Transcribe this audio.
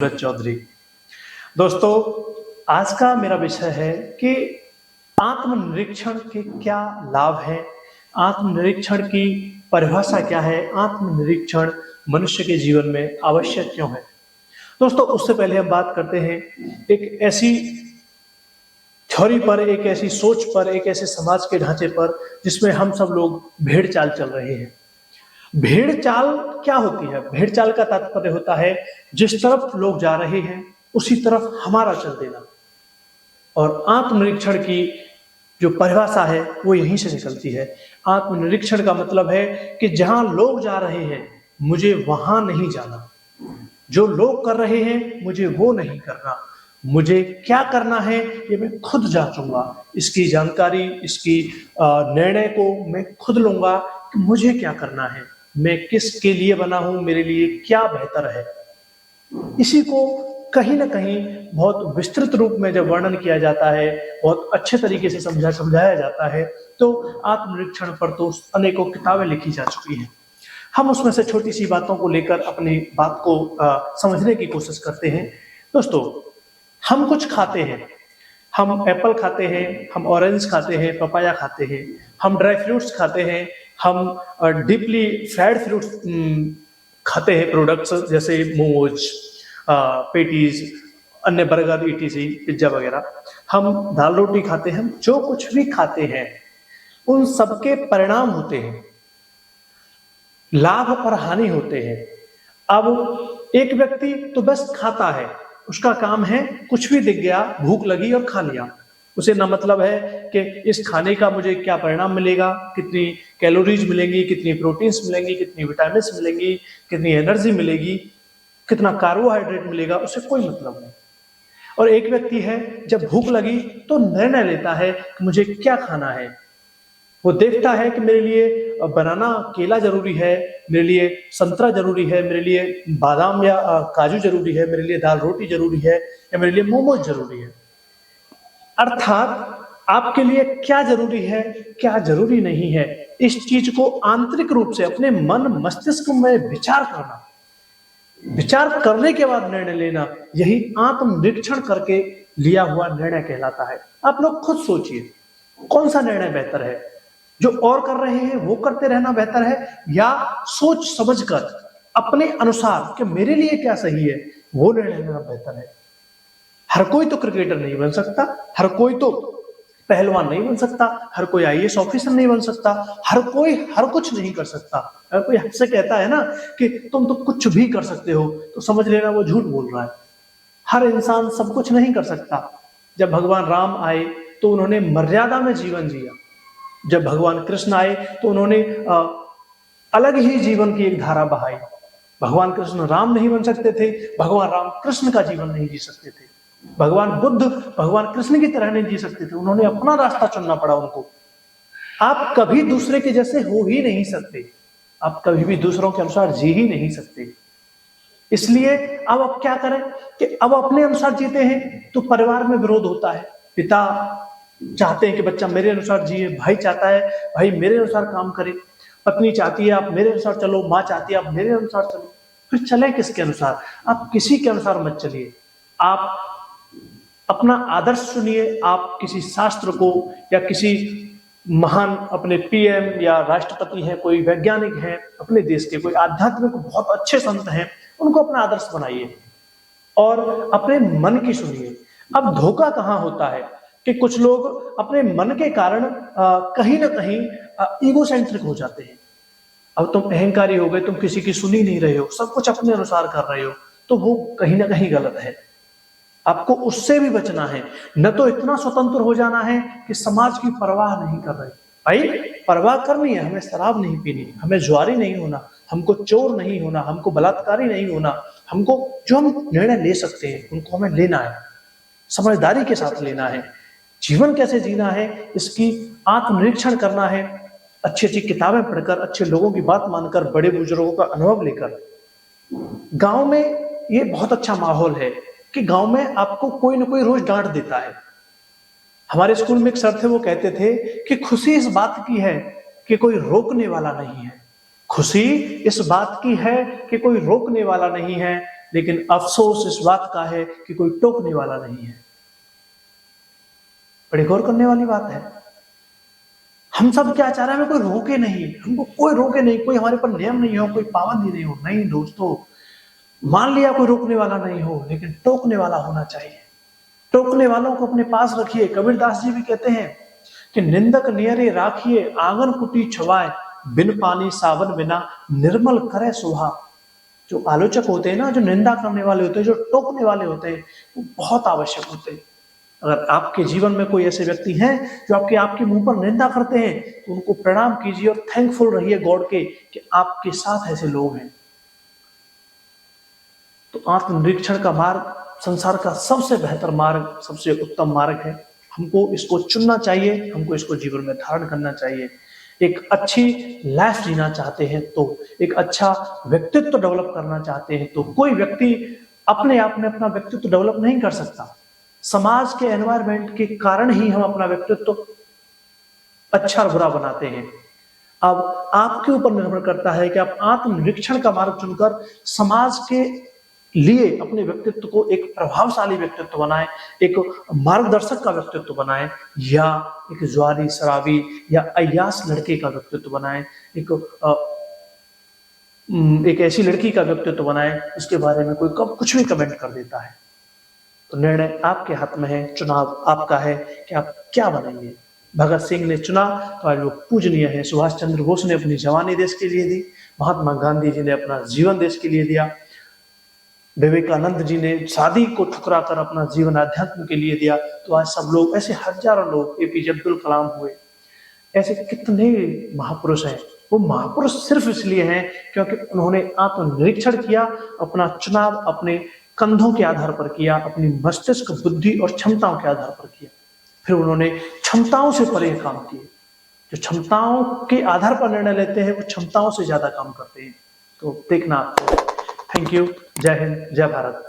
सूरज चौधरी। दोस्तों, आज का मेरा विषय है कि आत्मनिरीक्षण के क्या लाभ हैं, आत्मनिरीक्षण की परिभाषा क्या है, आत्मनिरीक्षण मनुष्य के जीवन में आवश्यक क्यों है। दोस्तों, उससे पहले हम बात करते हैं एक ऐसी थ्योरी पर, एक ऐसी सोच पर, एक ऐसे समाज के ढांचे पर जिसमें हम सब लोग भेड़ चाल चल रहे हैं। भेड़ चाल क्या होती है? भेड़ चाल का तात्पर्य होता है जिस तरफ लोग जा रहे हैं उसी तरफ हमारा चल देना। और आत्मनिरीक्षण की जो परिभाषा है वो यहीं से निकलती है। आत्मनिरीक्षण का मतलब है कि जहां लोग जा रहे हैं मुझे वहां नहीं जाना, जो लोग कर रहे हैं मुझे वो नहीं करना, मुझे क्या करना है ये मैं खुद जांचूंगा, इसकी जानकारी, इसकी निर्णय को मैं खुद लूंगा कि मुझे क्या करना है, मैं किसके लिए बना हूं, मेरे लिए क्या बेहतर है। इसी को कहीं ना कहीं बहुत विस्तृत रूप में जब वर्णन किया जाता है, बहुत अच्छे तरीके से समझाया जाता है, तो आत्मनिरीक्षण पर तो अनेकों किताबें लिखी जा चुकी हैं। हम उसमें से छोटी सी बातों को लेकर अपनी बात को समझने की कोशिश करते हैं। दोस्तों, हम कुछ खाते हैं, हम एप्पल खाते हैं, हम ऑरेंज खाते हैं, पपाया खाते हैं, हम ड्राई फ्रूट्स खाते हैं, हम डीपली फ्राइड फ्रूट्स खाते हैं, प्रोडक्ट्स जैसे मोमोज, पेटीज, अन्य बर्गर, ईटीसी, पिज्जा वगैरह। हम दाल रोटी खाते हैं, हम जो कुछ भी खाते हैं उन सबके परिणाम होते हैं, लाभ और हानि होते हैं। अब एक व्यक्ति तो बस खाता है, उसका काम है कुछ भी दिख गया, भूख लगी और खा लिया, उसे ना मतलब है कि इस खाने का मुझे क्या परिणाम मिलेगा, कितनी कैलोरीज मिलेंगी, कितनी प्रोटीन्स मिलेंगी, कितनी विटामिन मिलेंगी, कितनी एनर्जी मिलेगी, कितना कार्बोहाइड्रेट मिलेगा, उसे कोई मतलब नहीं। और एक व्यक्ति है जब भूख लगी तो निर्णय लेता है कि मुझे क्या खाना है। वो देखता है कि मेरे लिए बनाना, केला जरूरी है, मेरे लिए संतरा जरूरी है, मेरे लिए बादाम या काजू जरूरी है, मेरे लिए दाल रोटी जरूरी है, या मेरे लिए मोमोज जरूरी है। अर्थात आपके लिए क्या जरूरी है, क्या जरूरी नहीं है, इस चीज को आंतरिक रूप से अपने मन मस्तिष्क में विचार करना, विचार करने के बाद निर्णय लेना, यही आत्मनिरीक्षण करके लिया हुआ निर्णय कहलाता है। आप लोग खुद सोचिए, कौन सा निर्णय बेहतर है? जो और कर रहे हैं वो करते रहना बेहतर है, या सोच समझकर अपने अनुसार कि मेरे लिए क्या सही है वो निर्णय लेना बेहतर है? हर कोई तो क्रिकेटर नहीं बन सकता, हर कोई तो पहलवान नहीं बन सकता, हर कोई आईएएस ऑफिसर नहीं बन सकता, हर कोई हर कुछ नहीं कर सकता। अगर कोई हमसे कहता है ना कि तुम तो कुछ भी कर सकते हो, तो समझ लेना वो झूठ बोल रहा है। हर इंसान सब कुछ नहीं कर सकता। जब भगवान राम आए तो उन्होंने मर्यादा में जीवन जिया, जब भगवान कृष्ण आए तो उन्होंने अलग ही जीवन की एक धारा बहाई। भगवान कृष्ण राम नहीं बन सकते थे, भगवान राम कृष्ण का जीवन नहीं जी सकते थे, भगवान बुद्ध भगवान कृष्ण की तरह नहीं जी सकते थे, उन्होंने अपना रास्ता चुनना पड़ा उनको। आप कभी दूसरे के जैसे हो ही नहीं सकते, आप कभी भी दूसरों के अनुसार जी ही नहीं सकते। इसलिए अब आप क्या करें कि अब अपने अनुसार जीते हैं तो परिवार में विरोध होता है। पिता चाहते हैं कि बच्चा मेरे अनुसार जिए, भाई चाहता है भाई मेरे अनुसार काम करे, पत्नी चाहती है आप मेरे अनुसार चलो, माँ चाहती है आप मेरे अनुसार चलो। फिर चले किसके अनुसार? आप किसी के अनुसार मत चलिए, आप अपना आदर्श सुनिए। आप किसी शास्त्र को या किसी महान अपने पीएम या राष्ट्रपति हैं, कोई वैज्ञानिक हैं अपने देश के, कोई आध्यात्मिक बहुत अच्छे संत हैं, उनको अपना आदर्श बनाइए और अपने मन की सुनिए। अब धोखा कहां होता है कि कुछ लोग अपने मन के कारण कहीं ना कहीं ईगोसेंट्रिक हो जाते हैं। अब तुम अहंकारी हो गए, तुम किसी की सुनी नहीं रहे हो, सब कुछ अपने अनुसार कर रहे हो, तो वो कहीं ना कहीं गलत है। आपको उससे भी बचना है। न तो इतना स्वतंत्र हो जाना है कि समाज की परवाह नहीं कर रहे। भाई परवाह करनी है, हमें शराब नहीं पीनी, हमें जुआरी नहीं होना, हमको चोर नहीं होना, हमको बलात्कारी नहीं होना, हमको जो हम निर्णय ले सकते हैं उनको हमें लेना है, समझदारी के साथ लेना है। जीवन कैसे जीना है इसकी आत्मनिरीक्षण करना है, अच्छी अच्छी किताबें पढ़कर, अच्छे लोगों की बात मानकर, बड़े बुजुर्गों का अनुभव लेकर। गांव में ये बहुत अच्छा माहौल है कि गांव में आपको कोई ना कोई रोज डांट देता है। हमारे स्कूल में एक सर थे, वो कहते थे कि खुशी इस बात की है कि कोई रोकने वाला नहीं है, खुशी इस बात की है कि कोई रोकने वाला नहीं है, लेकिन अफसोस इस बात का है कि कोई टोकने वाला नहीं है। बड़ी गौर करने वाली बात है। हम सब क्या चाह रहे हैं, हमें कोई रोके नहीं, हमको कोई रोके नहीं, कोई हमारे पर नियम नहीं हो, कोई पाबंदी नहीं हो। नहीं दोस्तों, मान लिया कोई रोकने वाला नहीं हो, लेकिन टोकने वाला होना चाहिए। टोकने वालों को अपने पास रखिए। कबीरदास जी भी कहते हैं कि निंदक नियरे राखिए, आंगन कुटी छवाए, बिन पानी सावन बिना निर्मल करे सुहा। जो आलोचक होते हैं ना, जो निंदा करने वाले होते हैं, जो टोकने वाले होते हैं, वो बहुत आवश्यक होते हैं। अगर आपके जीवन में कोई ऐसे व्यक्ति हैं जो आपके मुंह पर निंदा करते हैं, तो उनको प्रणाम कीजिए और थैंकफुल रहिए गॉड के कि आपके साथ ऐसे लोग हैं। तो आत्मनिरीक्षण का मार्ग संसार का सबसे बेहतर मार्ग, सबसे उत्तम मार्ग है। हमको इसको चुनना चाहिए, हमको इसको जीवन में धारण करना चाहिए। एक अच्छी लाइफ जीना चाहते हैं तो, एक अच्छा व्यक्तित्व डेवलप करना चाहते हैं तो, कोई व्यक्ति अपने आप में अपना व्यक्तित्व डेवलप नहीं कर सकता। समाज के एनवायरमेंट के कारण ही हम अपना व्यक्तित्व अच्छा और बुरा बनाते हैं। अब आपके ऊपर निर्भर करता है कि आप आत्मनिरीक्षण का मार्ग चुनकर समाज के लिए अपने व्यक्तित्व को एक प्रभावशाली व्यक्तित्व बनाएं, एक मार्गदर्शक का व्यक्तित्व बनाएं, या एक जुआरी शराबी या अय्यास लड़के का व्यक्तित्व बनाएं, एक ऐसी लड़की का व्यक्तित्व बनाएं जिसके बारे में कोई कब कुछ भी कमेंट कर देता है। तो निर्णय आपके हाथ में है, चुनाव आपका है कि आप क्या बनेंगे। भगत सिंह ने चुना तो आज वो पूजनीय है। सुभाष चंद्र बोस ने अपनी जवानी देश के लिए दी, महात्मा गांधी जी ने अपना जीवन देश के लिए दिया, विवेकानंद जी ने शादी को ठुकरा कर अपना जीवन अध्यात्म के लिए दिया। तो आज सब लोग, ऐसे हजारों लोग, एपीजे अब्दुल कलाम हुए, ऐसे कितने महापुरुष हैं। वो महापुरुष सिर्फ इसलिए हैं क्योंकि उन्होंने आत्मनिरीक्षण किया, अपना चुनाव अपने कंधों के आधार पर किया, अपनी मस्तिष्क, बुद्धि और क्षमताओं के आधार पर किया। फिर उन्होंने क्षमताओं से परे काम किए। जो क्षमताओं के आधार पर निर्णय लेते हैं वो क्षमताओं से ज्यादा काम करते हैं। तो देखना आपको। Thank you. जय हिंद, जय भारत।